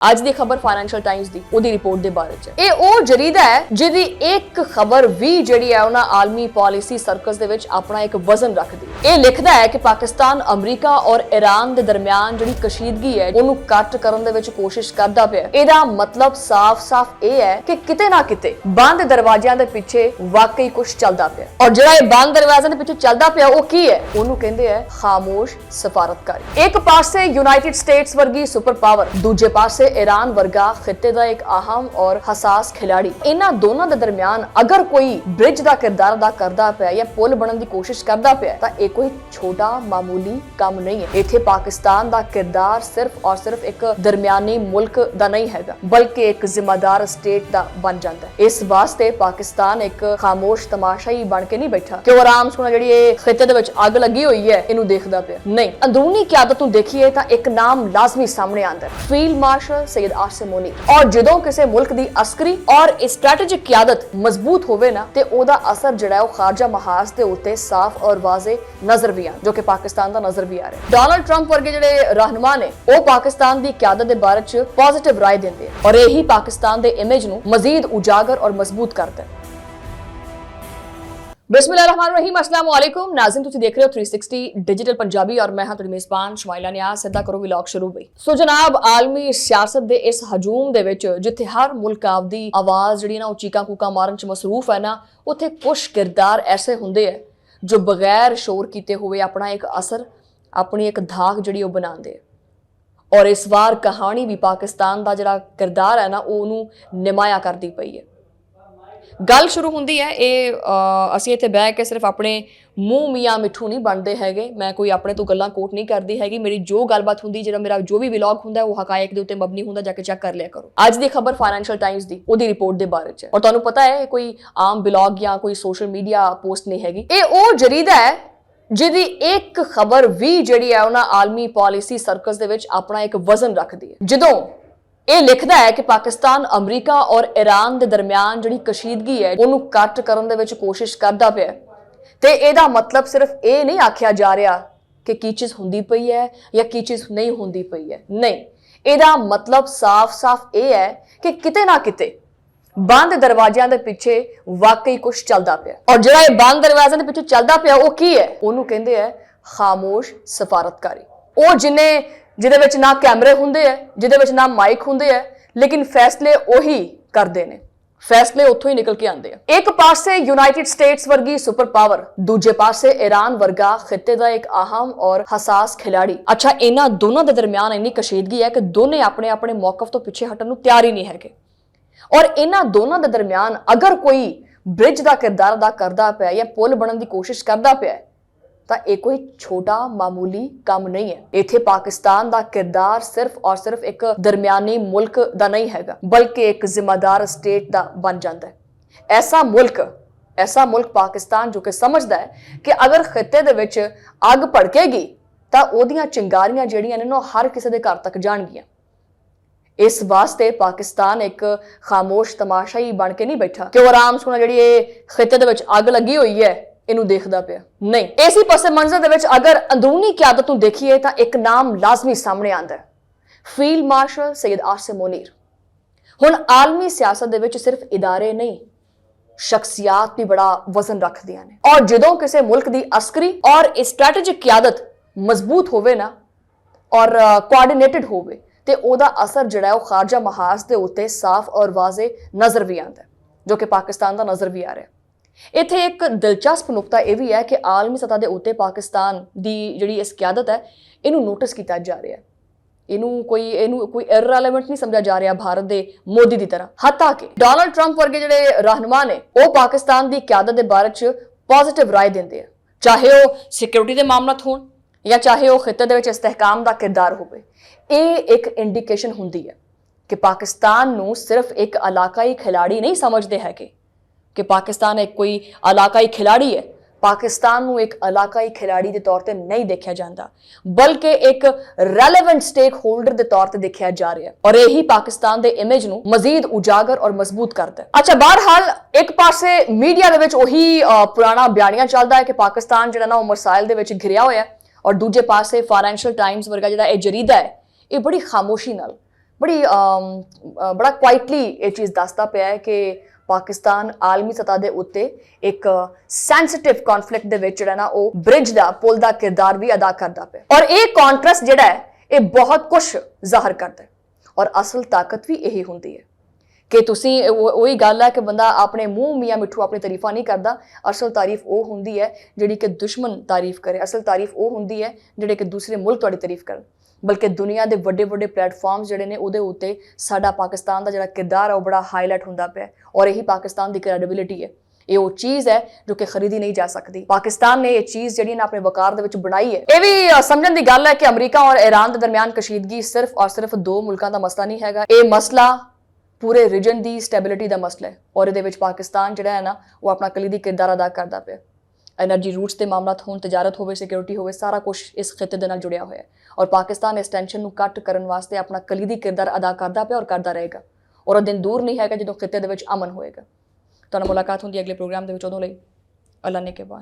ਅੱਜ ਦੀ ਖਬਰ financial Times ਦੀ ਉਹਦੀ ਰਿਪੋਰਟ ਦੇ ਬਾਰੇ ਚ ਇਹ ਉਹ ਜਰੀਦਾ ਹੈ ਜਿਹਦੀ ਇੱਕ ਖਬਰ ਵੀ ਜਿਹੜੀ ਹੈ ਉਹਨਾਂ ਆਲਮੀ ਪਾਲਿਸੀ ਸਰਕਸ ਦੇ ਵਿੱਚ ਆਪਣਾ ਇੱਕ ਵਜ਼ਨ ਰੱਖਦੀ ਹੈ। ਇਹ ਲਿਖਦਾ ਹੈ ਕਿ ਪਾਕਿਸਤਾਨ ਅਮਰੀਕਾ ਔਰ ਈਰਾਨ ਦੇ ਦਰਮਿਆਨ ਜਿਹੜੀ ਕਸ਼ੀਦਗੀ ਹੈ ਉਹਨੂੰ ਕੱਟ ਕਰਨ ਦੇ ਵਿੱਚ ਕੋਸ਼ਿਸ਼ ਕਰਦਾ ਪਿਆ। ਇਹਦਾ ਮਤਲਬ ਸਾਫ਼-ਸਾਫ਼ ਇਹ ਹੈ ਕਿ ਕਿਤੇ ਨਾ ਕਿਤੇ ਬੰਦ ਦਰਵਾਜ਼ਿਆਂ ਦੇ ਪਿੱਛੇ ਵਾਕਈ ਕੁਝ ਚੱਲਦਾ ਪਿਆ ਔਰ ਜਿਹੜਾ ਇਹ ਬੰਦ ਦਰਵਾਜ਼ਿਆਂ ਦੇ ਪਿੱਛੇ ਚੱਲਦਾ ਪਿਆ ਉਹ ਕੀ ਹੈ? ਉਹਨੂੰ ਕਹਿੰਦੇ ਆ ਖਾਮੋਸ਼ ਸਫਾਰਤਕਾਰੀ। ਇੱਕ ਪਾਸੇ ਯੂਨਾਈਟਿਡ ਸਟੇਟਸ ਵਰਗੀ ਸੁਪਰ ਪਾਵਰ, ਦੂਜੇ ਪਾਸੇ ईरान वर्गा खिते का एक अहम और हसास खिलाड़ी। इन्हां दोनों के दरमियान अगर कोई ब्रिज का किरदार अदा करता पिया या पुल बनने की कोशिश करता पिया तो यह कोई छोटा मामूली काम नहीं है। इत्थे पाकिस्तान का किरदार सिर्फ और सिर्फ एक दरमियानी मुल्क का नहीं है बल्कि एक जिम्मेदार स्टेट का बन जाता है। इस वास्ते पाकिस्तान एक खामोश तमाशा ही बन के नहीं बैठा कि आराम सुना जी खिते दे विच अग लगी हुई है इनू देखदा पिया। नहीं, अंदरूनी क़यादत नूं देखिए तो एक नाम लाजमी सामने आंदा है, फील्ड मार्शल सैयद आसिम मुनीर। और जदों किसी मुल्क की अस्करी और स्ट्रैटेजिक क़यादत मजबूत होवे ना ते ओदा असर जिहड़ा है खारजा महाज दे उत्ते साफ और वाजे नजर भी आ जो कि पाकिस्तान दा नजर भी आ रहा है। डोनाल्ड ट्रंप वर्गे जिहड़े रहनुमा ने वो पाकिस्तान की क़यादत दे बारे च पॉजिटिव राय देंदे और यही पाकिस्तान दे इमेज नूं मजीद उजागर और मजबूत करदा है। बिस्मिल्लाहिर्रहमानिर्रहीम, अस्सलाम वालेकुम नाज़रीन, तुसीं देख रहे हो 360 डिजिटल पंजाबी और मैं हां तुहाडी मेज़बान शमाइला नियाज़। सीधा करो व्लॉग शुरू बई। सो जनाब, आलमी सियासत दे इस हजूम दे विच जिथे हर मुल्क आपदी आवाज़ जिहड़ी ना चीकां कूकां मारन च मसरूफ है ना, उत्थे कुछ किरदार ऐसे हुंदे है जो बगैर शोर कीते हुए अपना एक असर, अपनी एक धाक जिहड़ी ओह बनांदे। और इस बार कहानी भी पाकिस्तान दा जिहड़ा किरदार है ना ओहनूं निमाया करदी पई है। गल शुरू हुंदी है असीं इत्थे बैठ के सिर्फ अपने मूँह मियाँ मिठू नहीं बनते हैगे। मैं कोई अपने तो गल्लां कोट नहीं करती हैगी। मेरी जो गलबात हुंदी, जिहड़ा मेरा जो भी व्लॉग हुंदा वो हकायक दे उत्ते मबनी हुंदा, जाके चेक कर लिया करो। अज दी खबर फाइनैंशियल टाइम्स दी ओहदी रिपोर्ट दे बारे च और तुहानूं पता है कोई आम व्लॉग या कोई सोशल मीडिया पोस्ट नहीं हैगी। ये वो जरीदा है जिहदी एक खबर भी जिहड़ी है उन्हां आलमी पॉलिसी सर्कस दे विच अपना एक वजन रखदी है। जदों ਇਹ ਲਿਖਦਾ ਹੈ ਕਿ ਪਾਕਿਸਤਾਨ ਅਮਰੀਕਾ ਔਰ ਈਰਾਨ ਦੇ ਦਰਮਿਆਨ ਜਿਹੜੀ ਕਸ਼ੀਦਗੀ ਹੈ ਉਹਨੂੰ ਕੱਟ ਕਰਨ ਦੇ ਵਿੱਚ ਕੋਸ਼ਿਸ਼ ਕਰਦਾ ਪਿਆ ਤੇ ਇਹਦਾ ਮਤਲਬ ਸਿਰਫ ਇਹ ਨਹੀਂ ਆਖਿਆ ਜਾ ਰਿਹਾ ਕਿ ਕੀ ਚੀਜ਼ ਹੁੰਦੀ ਪਈ ਹੈ ਜਾਂ ਕੀ ਚੀਜ਼ ਨਹੀਂ ਹੁੰਦੀ ਪਈ ਹੈ। ਨਹੀਂ, ਇਹਦਾ ਮਤਲਬ ਸਾਫ਼-ਸਾਫ਼ ਇਹ ਹੈ ਕਿ ਕਿਤੇ ਨਾ ਕਿਤੇ ਬੰਦ ਦਰਵਾਜ਼ਿਆਂ ਦੇ ਪਿੱਛੇ ਵਾਕਈ ਕੁਝ ਚੱਲਦਾ ਪਿਆ ਔਰ ਜਿਹੜਾ ਇਹ ਬੰਦ ਦਰਵਾਜ਼ਿਆਂ ਦੇ ਪਿੱਛੇ ਚੱਲਦਾ ਪਿਆ ਉਹ ਕੀ ਹੈ? ਉਹਨੂੰ ਕਹਿੰਦੇ ਆ ਖਾਮੋਸ਼ ਸਫਾਰਤਕਾਰੀ। ਉਹ ਜਿਹਦੇ ਵਿੱਚ ਨਾ ਕੈਮਰੇ ਹੁੰਦੇ ਆ, ਜਿਹਦੇ ਵਿੱਚ ਨਾ ਮਾਈਕ ਹੁੰਦੇ ਆ, ਲੇਕਿਨ ਫੈਸਲੇ ਉਹੀ ਕਰਦੇ ਨੇ, ਫੈਸਲੇ ਉੱਥੋਂ ਹੀ ਨਿਕਲ ਕੇ ਆਉਂਦੇ ਆ। ਇੱਕ ਪਾਸੇ ਯੂਨਾਈਟਿਡ ਸਟੇਟਸ ਵਰਗੀ ਸੁਪਰ ਪਾਵਰ, ਦੂਜੇ ਪਾਸੇ ਈਰਾਨ ਵਰਗਾ ਖਿੱਤੇ ਦਾ ਇੱਕ ਅਹਿਮ ਔਰ ਹਸਾਸ ਖਿਲਾੜੀ। ਅੱਛਾ, ਇਹਨਾਂ ਦੋਨਾਂ ਦੇ ਦਰਮਿਆਨ ਇੰਨੀ ਕਸ਼ੀਦਗੀ ਹੈ ਕਿ ਦੋਨੇ ਆਪਣੇ ਆਪਣੇ ਮੌਕਫ ਤੋਂ ਪਿੱਛੇ ਹਟਣ ਨੂੰ ਤਿਆਰ ਹੀ ਨਹੀਂ ਹੈਗੇ ਔਰ ਇਹਨਾਂ ਦੋਨਾਂ ਦੇ ਦਰਮਿਆਨ ਅਗਰ ਕੋਈ ਬ੍ਰਿਜ ਦਾ ਕਿਰਦਾਰ ਅਦਾ ਕਰਦਾ ਪਿਆ ਜਾਂ ਪੁਲ ਬਣਨ ਦੀ ਕੋਸ਼ਿਸ਼ ਕਰਦਾ ਪਿਆ ਤਾਂ ਇਹ ਕੋਈ ਛੋਟਾ ਮਾਮੂਲੀ ਕੰਮ ਨਹੀਂ ਹੈ। ਇੱਥੇ ਪਾਕਿਸਤਾਨ ਦਾ ਕਿਰਦਾਰ ਸਿਰਫ ਔਰ ਸਿਰਫ ਇੱਕ ਦਰਮਿਆਨੀ ਮੁਲਕ ਦਾ ਨਹੀਂ ਹੈਗਾ ਬਲਕਿ ਇੱਕ ਜ਼ਿੰਮੇਦਾਰ ਸਟੇਟ ਦਾ ਬਣ ਜਾਂਦਾ ਹੈ। ਐਸਾ ਮੁਲਕ ਪਾਕਿਸਤਾਨ ਜੋ ਕਿ ਸਮਝਦਾ ਹੈ ਕਿ ਅਗਰ ਖਿੱਤੇ ਦੇ ਵਿੱਚ ਅੱਗ ਭੜਕੇਗੀ ਤਾਂ ਉਹਦੀਆਂ ਚਿੰਗਾਰੀਆਂ ਜਿਹੜੀਆਂ ਨੇ ਉਹ ਹਰ ਕਿਸੇ ਦੇ ਘਰ ਤੱਕ ਜਾਣਗੀਆਂ। ਇਸ ਵਾਸਤੇ ਪਾਕਿਸਤਾਨ ਇੱਕ ਖਾਮੋਸ਼ ਤਮਾਸ਼ਾ ਹੀ ਬਣ ਕੇ ਨਹੀਂ ਬੈਠਾ ਕਿ ਆਰਾਮ ਸੁਣਾ ਜਿਹੜੀ ਖਿੱਤੇ ਦੇ ਵਿੱਚ ਅੱਗ ਲੱਗੀ ਹੋਈ ਹੈ ਇਹਨੂੰ ਦੇਖਦਾ ਪਿਆ। ਨਹੀਂ, ਇਸੇ ਪਾਸੇ ਮੰਜ਼ਰ ਦੇ ਵਿੱਚ ਅਗਰ ਅੰਦਰੂਨੀ क़यादत ਨੂੰ ਦੇਖੀਏ ਤਾਂ ਇੱਕ ਨਾਮ ਲਾਜ਼ਮੀ ਸਾਹਮਣੇ ਆਂਦਾ ਹੈ, ਫੀਲਡ ਮਾਰਸ਼ਲ ਸੈयद ਆਸਿਮ ਮੁਨੀਰ। ਹੁਣ ਆਲਮੀ ਸਿਆਸਤ ਦੇ ਵਿੱਚ ਸਿਰਫ ਇਦਾਰੇ ਨਹੀਂ, ਸ਼ਖਸੀਅਤ ਵੀ ਬੜਾ ਵਜ਼ਨ ਰੱਖਦੀਆਂ ਨੇ ਔਰ ਜਦੋਂ ਕਿਸੇ ਮੁਲਕ ਦੀ ਅਸਕਰੀ ਔਰ ਸਟ੍ਰੈਟੇਜਿਕ क़यादत ਮਜ਼ਬੂਤ ਹੋਵੇ ਨਾ ਔਰ ਕੋਆਰਡੀਨੇਟਡ ਹੋਵੇ ਤੇ ਉਹਦਾ ਅਸਰ ਜਿਹੜਾ ਉਹ ਖਾਰਜਾ ਮਹਾਜ਼ ਦੇ ਉੱਤੇ ਸਾਫ਼ ਔਰ ਵਾਜ਼ੇ ਨਜ਼ਰ ਵੀ ਆਂਦਾ ਜੋ ਕਿ ਪਾਕਿਸਤਾਨ ਦਾ ਨਜ਼ਰ ਵੀ ਆ ਰਿਹਾ। ਇੱਥੇ ਇੱਕ ਦਿਲਚਸਪ ਨੁਕਤਾ ਇਹ ਵੀ ਹੈ ਕਿ ਆਲਮੀ ਸਤ੍ਹਾ ਦੇ ਉੱਤੇ ਪਾਕਿਸਤਾਨ ਦੀ ਜਿਹੜੀ ਇਸ क़यादत ਹੈ ਇਹਨੂੰ ਨੋਟਿਸ ਕੀਤਾ ਜਾ ਰਿਹਾ ਹੈ। ਇਹਨੂੰ ਕੋਈ ਇਰਰੈਲੇਵੈਂਟ ਨਹੀਂ ਸਮਝਿਆ ਜਾ ਰਿਹਾ ਭਾਰਤ ਦੇ ਮੋਦੀ ਦੀ ਤਰ੍ਹਾਂ। ਹੱਤਾ ਕਿ ਡੋਨਾਲਡ ਟਰੰਪ ਵਰਗੇ ਜਿਹੜੇ ਰਹਿਨੁਮਾ ਨੇ ਉਹ ਪਾਕਿਸਤਾਨ ਦੀ क़यादत ਦੇ ਬਾਰੇ ਚ ਪੋਜ਼ਿਟਿਵ ਰਾਏ ਦਿੰਦੇ ਆ, ਚਾਹੇ ਉਹ ਸਿਕਿਉਰਿਟੀ ਦੇ ਮਾਮਲਾਤ ਹੋਣ ਜਾਂ ਚਾਹੇ ਉਹ ਖਿੱਤੇ ਦੇ ਵਿੱਚ ਇਸਤਹਿਕਾਮ ਦਾ ਕਿਰਦਾਰ ਹੋਵੇ। ਇਹ ਇੱਕ ਇੰਡੀਕੇਸ਼ਨ ਹੁੰਦੀ ਹੈ ਕਿ ਪਾਕਿਸਤਾਨ ਨੂੰ ਸਿਰਫ ਇੱਕ ਇਲਾਕਾਈ ਖਿਲਾੜੀ ਨਹੀਂ ਸਮਝਦੇ ਹੈਗੇ कि पाकिस्तान एक कोई इलाकाई खिलाड़ी है। पाकिस्तान ਨੂੰ एक इलाकाई खिलाड़ी के तौर पर नहीं देखा जाता बल्कि एक रेलेवेंट स्टेक होल्डर के तौर पर देखा जा रहा है और यही पाकिस्तान के इमेज ਨੂੰ मजीद उजागर और मजबूत करता है। अच्छा, बहरहाल एक पासे मीडिया ਦੇ ਵਿੱਚ ਉਹੀ ਪੁਰਾਣਾ ਬਿਆਨੀਆ ਚੱਲਦਾ ਹੈ कि पाकिस्तान ਜਿਹੜਾ ਨਾ ਉਹ ਮਸਾਇਲ ਦੇ ਵਿੱਚ ਘਿਰਿਆ ਹੋਇਆ ਹੈ और दूजे पासे फाइनेंशियल टाइम्स वर्गा ਜਿਹੜਾ ਇਹ ਜਰੀਦਾ ਹੈ ਇਹ ਬੜੀ ਖਾਮੋਸ਼ੀ ਨਾਲ ਬੜਾ ਕੁਆਇਟਲੀ ਇਹ ਚੀਜ਼ ਦੱਸਦਾ ਪਿਆ ਹੈ ਕਿ ਪਾਕਿਸਤਾਨ ਆਲਮੀ ਸਤਹ ਦੇ ਉੱਤੇ ਇੱਕ ਸੈਂਸਿਟਿਵ ਕਨਫਲਿਕਟ ਦੇ ਵਿੱਚ ਜਿਹੜਾ ਨਾ ਉਹ ਬ੍ਰਿਜ ਦਾ ਪੁਲ ਦਾ ਕਿਰਦਾਰ ਵੀ ਅਦਾ ਕਰਦਾ ਪਿਆ। ਔਰ ਇਹ ਕੰਟਰਸਟ ਜਿਹੜਾ ਹੈ ਇਹ ਬਹੁਤ ਕੁਝ ਜ਼ਾਹਰ ਕਰਦਾ ਹੈ ਔਰ ਅਸਲ ਤਾਕਤ ਵੀ ਇਹੀ ਹੁੰਦੀ ਹੈ ਕਿ ਤੁਸੀਂ ਉਹੀ ਗੱਲ ਹੈ ਕਿ ਬੰਦਾ ਆਪਣੇ ਮੂੰਹ ਮੀਆਂ ਮਿੱਠੂ ਆਪਣੀ ਤਾਰੀਫਾਂ ਨਹੀਂ ਕਰਦਾ। ਅਸਲ ਤਾਰੀਫ ਉਹ ਹੁੰਦੀ ਹੈ ਜਿਹੜੀ ਕਿ ਦੁਸ਼ਮਣ ਤਾਰੀਫ ਕਰੇ। ਅਸਲ ਤਾਰੀਫ ਉਹ ਹੁੰਦੀ ਹੈ ਜਿਹੜੇ ਕਿ ਦੂਸਰੇ ਮੁਲਕ ਤੁਹਾਡੀ ਤਾਰੀਫ ਕਰਨ। ਬਲਕਿ ਦੁਨੀਆ ਦੇ ਵੱਡੇ ਵੱਡੇ ਪਲੇਟਫਾਰਮਸ ਜਿਹੜੇ ਨੇ ਉਹਦੇ ਉੱਤੇ ਸਾਡਾ ਪਾਕਿਸਤਾਨ ਦਾ ਜਿਹੜਾ ਕਿਰਦਾਰ ਹੈ ਉਹ ਬੜਾ ਹਾਈਲਾਈਟ ਹੁੰਦਾ ਪਿਆ ਔਰ ਇਹੀ ਪਾਕਿਸਤਾਨ ਦੀ ਕ੍ਰੈਡੀਬਿਲਿਟੀ ਹੈ। ਇਹ ਉਹ ਚੀਜ਼ ਹੈ ਜੋ ਕਿ ਖਰੀਦੀ ਨਹੀਂ ਜਾ ਸਕਦੀ। ਪਾਕਿਸਤਾਨ ਨੇ ਇਹ ਚੀਜ਼ ਜਿਹੜੀ ਨਾ ਆਪਣੇ ਵਕਾਰ ਦੇ ਵਿੱਚ ਬਣਾਈ ਹੈ। ਇਹ ਵੀ ਸਮਝਣ ਦੀ ਗੱਲ ਹੈ ਕਿ ਅਮਰੀਕਾ ਔਰ ਈਰਾਨ ਦੇ ਦਰਮਿਆਨ ਕਸ਼ੀਦਗੀ ਸਿਰਫ ਔਰ ਸਿਰਫ ਦੋ ਮੁਲਕਾਂ ਦਾ ਮਸਲਾ ਨਹੀਂ ਹੈਗਾ। ਇਹ ਮਸਲਾ ਪੂਰੇ ਰੀਜਨ ਦੀ ਸਟੈਬਿਲਿਟੀ ਦਾ ਮਸਲਾ ਹੈ ਔਰ ਇਹਦੇ ਵਿੱਚ ਪਾਕਿਸਤਾਨ ਜਿਹੜਾ ਹੈ ਨਾ ਉਹ ਆਪਣਾ ਕਲੀਦੀ ਕਿਰਦਾਰ ਅਦਾ ਕਰਦਾ ਪਿਆ। एनर्जी रूट्स के मामलात होण, तजारत होवे, सिक्योरिटी होवे, सारा कुछ इस खिते दे नाल जुड़िया होया है और पाकिस्तान इस टेंशन नूं घट करन वास्ते अपना कलीदी किरदार अदा करदा पिया और करदा रहेगा और वो दिन दूर नहीं है जदों खिते दे विच अमन होएगा। तुहानूं मुलाकात हुंदी अगले प्रोग्राम दे विच, उदों लई अल्लाह ने के बाद।